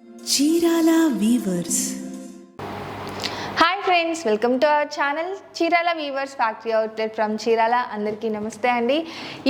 Chirala weavers. Hi friends, welcome to our channel Chirala weavers factory outlet from Chirala. అందరికీ నమస్తే అండి.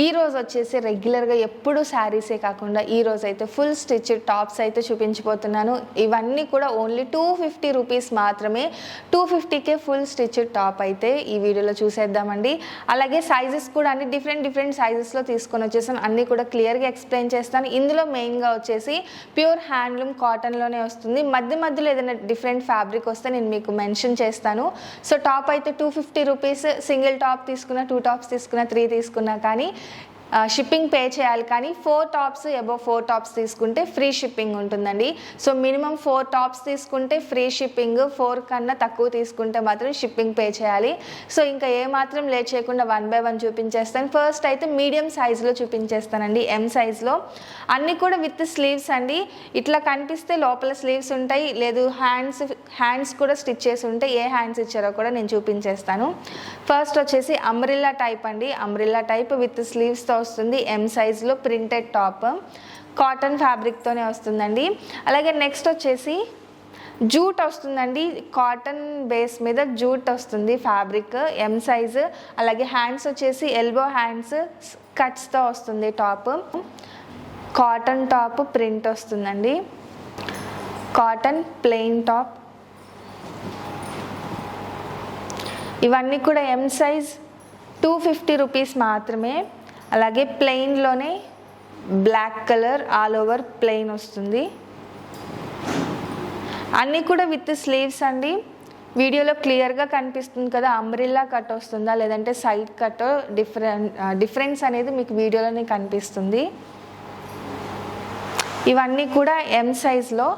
ఈరోజు వచ్చేసి రెగ్యులర్గా ఎప్పుడు శారీసే కాకుండా ఈరోజు అయితే ఫుల్ స్టిచ్ టాప్స్ అయితే చూపించబోతున్నాను. ఇవన్నీ కూడా ఓన్లీ 250 రూపీస్ మాత్రమే. 250కే ఫుల్ స్టిచ్ టాప్ అయితే ఈ వీడియోలో చూసేద్దామండి. అలాగే సైజెస్ కూడా అన్ని డిఫరెంట్ సైజెస్లో తీసుకొని వచ్చేసాను. అన్నీ కూడా క్లియర్గా ఎక్స్ప్లెయిన్ చేస్తాను. ఇందులో మెయిన్గా వచ్చేసి ప్యూర్ హ్యాండ్లూమ్ కాటన్లోనే వస్తుంది. మధ్యలో ఏదైనా డిఫరెంట్ ఫ్యాబ్రిక్ వస్తే నేను మీకు మెన్షన్ చేస్తాను. సో టాప్ అయితే 250 రూపీస్. సింగిల్ టాప్ తీసుకున్నా, 2 టాప్స్ తీసుకున్నా, 3 తీసుకున్నా కానీ షిప్పింగ్ పే చేయాలి. కానీ 4 టాప్స్ అబౌవ్ 4 టాప్స్ తీసుకుంటే ఫ్రీ షిప్పింగ్ ఉంటుందండి. సో మినిమం 4 టాప్స్ తీసుకుంటే ఫ్రీ షిప్పింగ్, 4 కన్నా తక్కువ తీసుకుంటే మాత్రం షిప్పింగ్ పే చేయాలి. సో ఇంకా ఏమాత్రం లేట్ చేయకుండా 1 బై 1 చూపించేస్తాను. ఫస్ట్ అయితే మీడియం సైజులో చూపించేస్తానండి, ఎం సైజులో. అన్నీ కూడా విత్ స్లీవ్స్ అండి. ఇట్లా కనిపిస్తే లోపల స్లీవ్స్ ఉంటాయి, లేదు హ్యాండ్స్ కూడా స్టిచ్ చేసి ఉంటాయి. ఏ హ్యాండ్స్ ఇచ్చారో కూడా నేను చూపించేస్తాను. ఫస్ట్ వచ్చేసి అంబ్రిల్లా టైప్ అండి. అంబ్రిల్లా టైప్ విత్ స్లీవ్స్తో వస్తుంది. ఎం సైజులో ప్రింటెడ్ టాప్, కాటన్ ఫ్యాబ్రిక్తోనే వస్తుందండి. అలాగే నెక్స్ట్ వచ్చేసి జూట్ వస్తుందండి. కాటన్ బేస్ మీద జూట్ వస్తుంది ఫ్యాబ్రిక్, ఎం సైజు. అలాగే హ్యాండ్స్ వచ్చేసి ఎల్బో హ్యాండ్స్ కట్స్తో వస్తుంది. టాప్ కాటన్ టాప్ ప్రింట్ వస్తుందండి. Cotton plain top. ఇవన్నీ కూడా ఎం సైజ్, 250 రూపీస్ మాత్రమే. అలాగే ప్లెయిన్లోనే black colour all over plain వస్తుంది. అన్నీ కూడా విత్ స్లీవ్స్ అండి. వీడియోలో క్లియర్గా కనిపిస్తుంది కదా, అంబ్రిల్లా కట్ వస్తుందా లేదంటే సైడ్ కట్, డిఫరెన్స్ అనేది మీకు వీడియోలోనే కనిపిస్తుంది. ఇవన్నీ కూడా ఎం సైజ్లో.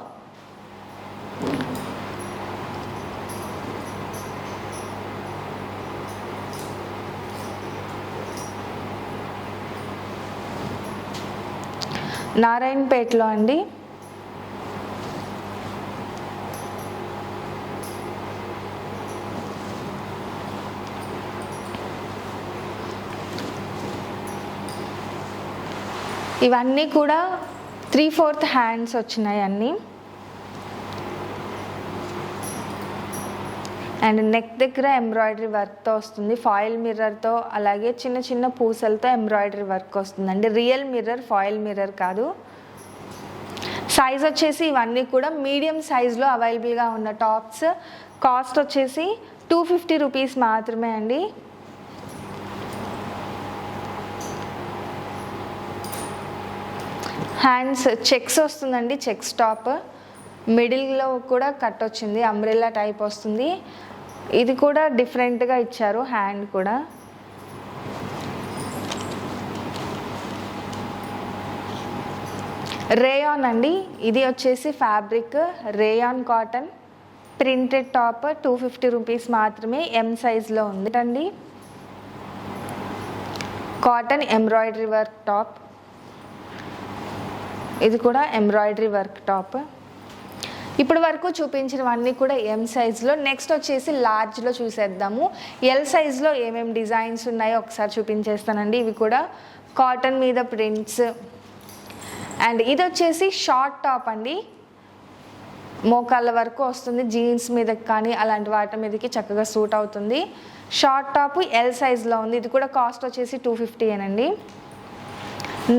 నారాయణపేటలో అండి. ఇవన్నీ కూడా 3/4 హ్యాండ్స్ వచ్చినాయి అన్నీ. అండ్ నెక్ దగ్గర ఎంబ్రాయిడరీ వర్క్తో వస్తుంది, ఫాయిల్ మిర్రర్తో. అలాగే చిన్న పూసలతో ఎంబ్రాయిడరీ వర్క్ వస్తుందండి. రియల్ మిర్రర్, ఫాయిల్ మిర్రర్ కాదు. సైజ్ వచ్చేసి ఇవన్నీ కూడా మీడియం సైజులో అవైలబుల్గా ఉన్న టాప్స్. కాస్ట్ వచ్చేసి 250 రూపీస్ మాత్రమే అండి. హ్యాండ్స్ చెక్స్ వస్తుందండి, చెక్స్ టాప్. మిడిల్లో కూడా కట్ వచ్చింది, అంబ్రెల్లా టైప్ వస్తుంది. ఇది కూడా డిఫరెంట్గా ఇచ్చారు, హ్యాండ్ కూడా. రేయాన్ అండి. ఇది వచ్చేసి fabric rayon cotton printed top, 250 rupees మాత్రమే. ఎం సైజ్లో ఉంది అండి. Cotton embroidery work top. ఇది కూడా ఎంబ్రాయిడరీ వర్క్ టాప్. ఇప్పుడు వరకు చూపించినవన్నీ కూడా ఎం సైజులో. నెక్స్ట్ వచ్చేసి లార్జ్లో చూసేద్దాము. ఎల్ సైజులో ఏమేమి డిజైన్స్ ఉన్నాయో ఒకసారి చూపించేస్తానండి. ఇవి కూడా కాటన్ మీద ప్రింట్స్. అండ్ ఇది వచ్చేసి షార్ట్ టాప్ అండి, మోకాళ్ళ వరకు వస్తుంది. జీన్స్ మీదకి కానీ అలాంటి వాటి మీదకి చక్కగా సూట్ అవుతుంది. షార్ట్ టాప్ ఎల్ సైజులో ఉంది. ఇది కూడా కాస్ట్ వచ్చేసి 250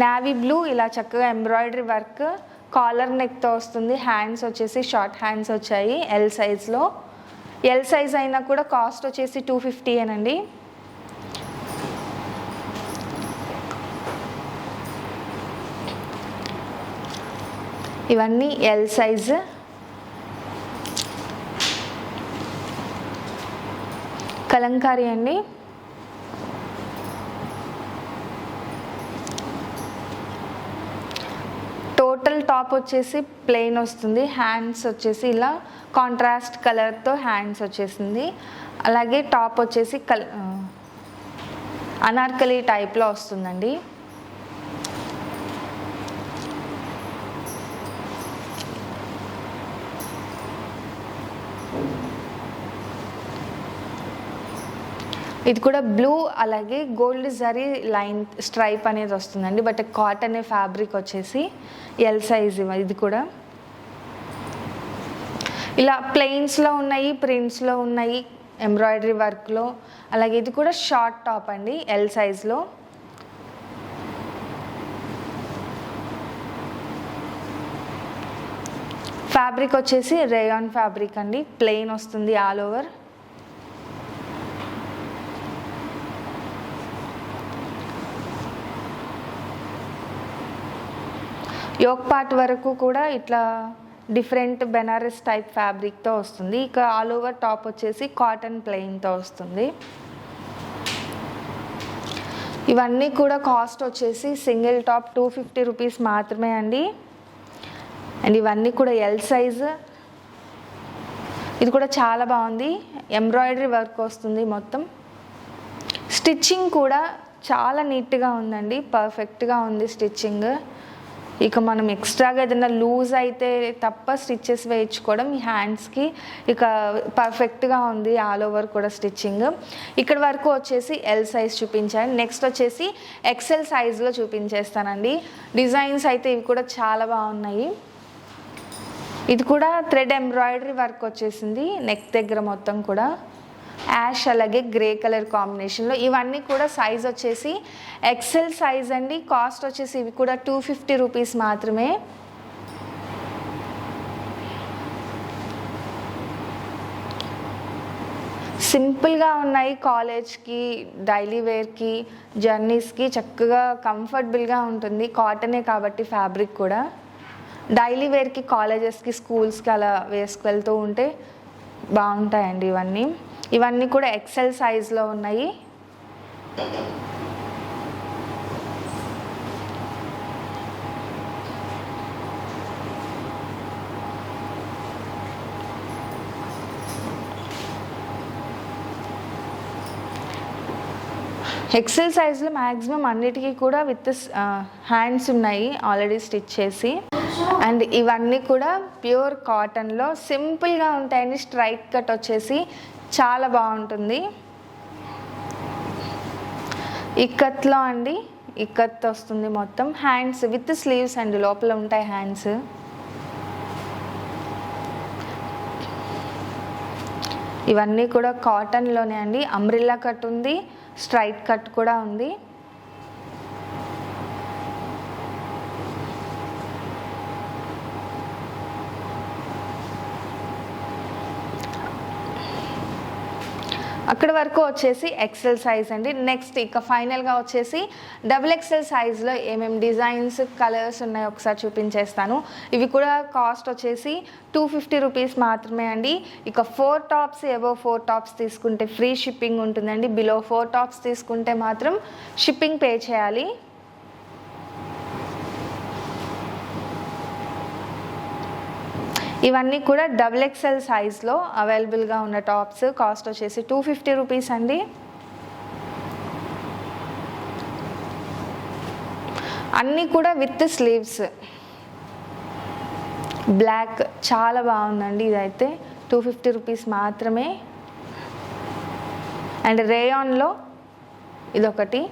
నావీ బ్లూ. ఇలా చక్కగా ఎంబ్రాయిడరీ వర్క్, కాలర్ నెక్తో వస్తుంది. హ్యాండ్స్ వచ్చేసి షార్ట్ హ్యాండ్స్ వచ్చాయి ఎల్ సైజ్లో. ఎల్ సైజ్ అయినా కూడా కాస్ట్ వచ్చేసి 250 ఇవన్నీ ఎల్ సైజ్. కలంకారీ అండి. టోటల్ టాప్ వచ్చేసి ప్లెయిన్ వస్తుంది. హ్యాండ్స్ వచ్చేసి ఇలా కాంట్రాస్ట్ కలర్తో హ్యాండ్స్ వచ్చేసింది. అలాగే టాప్ వచ్చేసి అనార్కలి టైప్లో వస్తుందండి. ఇది కూడా బ్లూ అలాగే గోల్డ్ జరీ లైన్ స్ట్రైప్ అనేది వస్తుందండి. బట్ కాటన్ ఫ్యాబ్రిక్ వచ్చేసి ఎల్ సైజ్ ఇది కూడా. ఇలా ప్లెయిన్స్లో ఉన్నాయి, ప్రింట్స్లో ఉన్నాయి, ఎంబ్రాయిడరీ వర్క్లో. అలాగే ఇది కూడా షార్ట్ టాప్ అండి, ఎల్ సైజ్లో. ఫ్యాబ్రిక్ వచ్చేసి రేయాన్ ఫ్యాబ్రిక్ అండి, ప్లెయిన్ వస్తుంది ఆల్ ఓవర్. యోక్ పార్ట్ వరకు కూడా ఇట్లా డిఫరెంట్ బెనారస్ టైప్ ఫ్యాబ్రిక్తో వస్తుంది. ఇక ఆల్ ఓవర్ టాప్ వచ్చేసి కాటన్ ప్లెయిన్తో వస్తుంది. ఇవన్నీ కూడా కాస్ట్ వచ్చేసి సింగిల్ టాప్ 250 రూపీస్ మాత్రమే అండి. అండ్ ఇవన్నీ కూడా ఎల్ సైజ్. ఇది కూడా చాలా బాగుంది, ఎంబ్రాయిడరీ వర్క్ వస్తుంది మొత్తం. స్టిచ్చింగ్ కూడా చాలా నీట్గా ఉందండి, పర్ఫెక్ట్గా ఉంది స్టిచ్చింగ్. ఇక మనం ఎక్స్ట్రాగా ఏదైనా లూజ్ అయితే తప్ప స్టిచ్చెస్ వేయించుకోవడం ఈ హ్యాండ్స్కి ఇక పర్ఫెక్ట్గా ఉంది. ఆల్ ఓవర్ కూడా స్టిచ్చింగ్. ఇక్కడ వరకు వచ్చేసి ఎల్ సైజ్ చూపించాను. నెక్స్ట్ వచ్చేసి ఎక్సెల్ సైజ్లో చూపించేస్తానండి. డిజైన్స్ అయితే ఇవి కూడా చాలా బాగున్నాయి. ఇది కూడా థ్రెడ్ ఎంబ్రాయిడరీ వర్క్ వచ్చేసింది నెక్ దగ్గర మొత్తం కూడా. యాష్ అలాగే గ్రే కలర్ కాంబినేషన్లో. ఇవన్నీ కూడా సైజ్ వచ్చేసి ఎక్సెల్ సైజ్ అండి. కాస్ట్ వచ్చేసి ఇవి కూడా 250 రూపీస్ మాత్రమే. సింపుల్గా ఉన్నాయి, కాలేజ్కి, డైలీ వేర్కి, జర్నీస్కి చక్కగా కంఫర్టబుల్గా ఉంటుంది. కాటనే కాబట్టి ఫ్యాబ్రిక్ కూడా డైలీ వేర్కి, కాలేజెస్కి, స్కూల్స్కి అలా వేసుకెళ్తూ ఉంటే బాగుంటాయండి ఇవన్నీ. ఇవన్నీ కూడా ఎక్సెల్ సైజ్లో ఉన్నాయి. ఎక్సెల్ సైజ్లో మ్యాక్సిమం అన్నిటికీ కూడా విత్ హ్యాండ్స్ ఉన్నాయి ఆల్రెడీ స్టిచ్ చేసి. అండ్ ఇవన్నీ కూడా ప్యూర్ కాటన్లో సింపుల్గా ఉంటాయండి. స్ట్రైట్ కట్ వచ్చేసి చాలా బాగుంటుంది. ఇక్కత్లో అండి, ఇక్కత్ వస్తుంది మొత్తం. హ్యాండ్స్ విత్ స్లీవ్స్ అండి, లోపల ఉంటాయి హ్యాండ్స్. ఇవన్నీ కూడా కాటన్లోనే అండి. అంబ్రిల్లా కట్ ఉంది, స్ట్రైట్ కట్ కూడా ఉంది. అక్కడ వరకు వచ్చేసి ఎక్సెల్ సైజ్ అండి. నెక్స్ట్ ఇక ఫైనల్గా వచ్చేసి డబుల్ ఎక్సెల్ సైజ్లో ఏమేమి డిజైన్స్, కలర్స్ ఉన్నాయో ఒకసారి చూపించేస్తాను. ఇవి కూడా కాస్ట్ వచ్చేసి 250 రూపీస్ మాత్రమే అండి. ఇక 4 టాప్స్, అబోవ్ 4 టాప్స్ తీసుకుంటే ఫ్రీ షిప్పింగ్ ఉంటుందండి. బిలో 4 టాప్స్ తీసుకుంటే మాత్రం షిప్పింగ్ పే చేయాలి. ఇవన్నీ కూడా డబుల్ ఎక్సెల్ సైజ్లో అవైలబుల్గా ఉన్న టాప్స్. కాస్ట్ వచ్చేసి 250 రూపీస్ అండి. అన్నీ కూడా విత్ స్లీవ్స్. బ్లాక్ చాలా బాగుందండి. ఇదైతే 250 రూపీస్ మాత్రమే. అండ్ రేయాన్లో ఇదొకటి.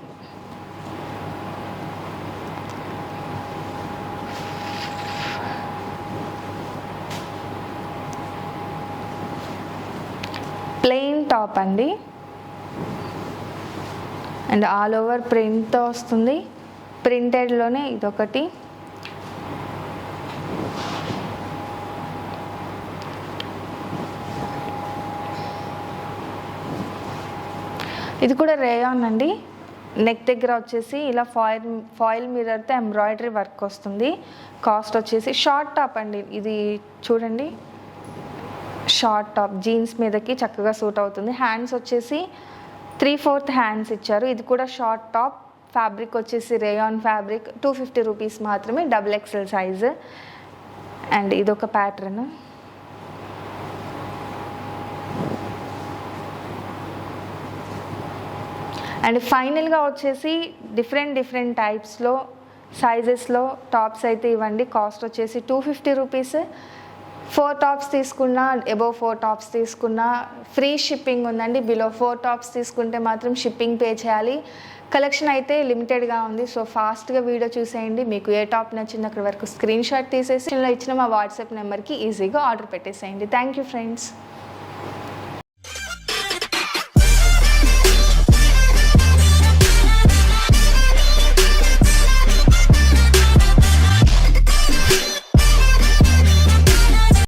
ప్లెయిన్ టాప్ అండి. అండ్ ఆల్ ఓవర్ ప్రింట్తో వస్తుంది. ప్రింటెడ్లోనే ఇదొకటి. ఇది కూడా రేయాన్ అండి. నెక్ దగ్గర వచ్చేసి ఇలా ఫాయిల్ మిర్రర్తో ఎంబ్రాయిడరీ వర్క్ వస్తుంది. కాస్ట్ వచ్చేసి షార్ట్ టాప్ అండి. ఇది చూడండి, షార్ట్ టాప్ జీన్స్ మీదకి చక్కగా సూట్ అవుతుంది. హ్యాండ్స్ వచ్చేసి 3/4 హ్యాండ్స్ ఇచ్చారు. ఇది కూడా షార్ట్ టాప్. ఫ్యాబ్రిక్ వచ్చేసి రేయాన్ ఫ్యాబ్రిక్. 250 రూపీస్ మాత్రమే, డబుల్ ఎక్సెల్ సైజ్. అండ్ ఇదొక ప్యాటర్న్. అండ్ ఫైనల్గా వచ్చేసి డిఫరెంట్ టైప్స్లో, సైజెస్లో టాప్స్ అయితే ఇవ్వండి. కాస్ట్ వచ్చేసి 250 రూపీస్. 4 టాప్స్ తీసుకున్నా, అబోవ్ 4 టాప్స్ తీసుకున్నా ఫ్రీ షిప్పింగ్ ఉందండి. బిలో 4 టాప్స్ తీసుకుంటే మాత్రం షిప్పింగ్ పే చేయాలి. కలెక్షన్ అయితే లిమిటెడ్గా ఉంది. సో ఫాస్ట్గా వీడియో చూసేయండి. మీకు ఏ టాప్ నచ్చిందో అక్కడి వరకు స్క్రీన్ షాట్ తీసేసి ఇచ్చిన మా వాట్సాప్ నెంబర్కి ఈజీగా ఆర్డర్ పెట్టేసేయండి. Thank you friends.